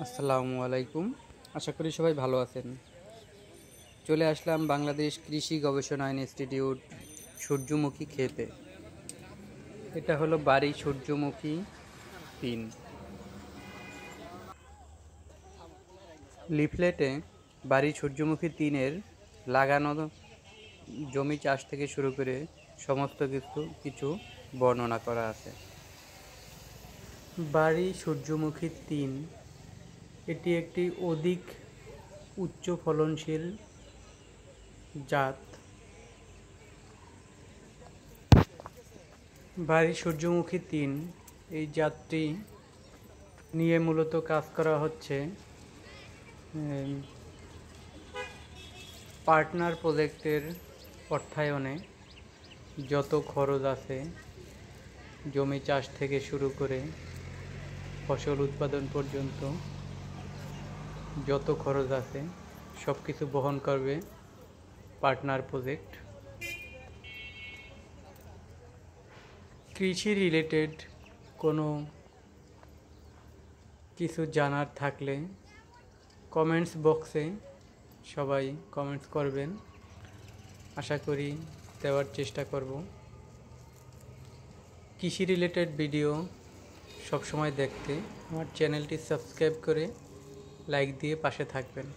আসসালামু আলাইকুম। আশা করি সবাই ভালো আছেন। চলে আসলাম বাংলাদেশ কৃষি গবেষণা ইনস্টিটিউট সূর্যমুখী ক্ষেতে। এটা হলো বাড়ি সূর্যমুখী ৩। লিফলেটে বাড়ি সূর্যমুখী ৩-এর লাগানো জমি চাষ থেকে শুরু করে সমস্ত কিছু বর্ণনা করা আছে। বাড়ি সূর্যমুখী ৩ এটি একটি অধিক উচ্চ ফলনশীল জাত। বাড়ি সূর্যমুখী ৩ এই জাতটি নিয়ে মূলত কাজ করা হচ্ছে পার্টনার প্রজেক্টের অর্থায়নে। যত খরচ আছে জমি চাষ থেকে শুরু করে ফসল উৎপাদন পর্যন্ত যত খরচ আছে সব কিছু বহন করবে পার্টনার প্রজেক্ট। কৃষি রিলেটেড কোনো কিছু জানার থাকলে কমেন্টস বক্সে সবাই কমেন্টস করবেন, আশা করি দেওয়ার চেষ্টা করব। কৃষি রিলেটেড ভিডিও সবসময় দেখতে আমার চ্যানেলটি সাবস্ক্রাইব করে লাইক দিয়ে পাশে থাকবেন।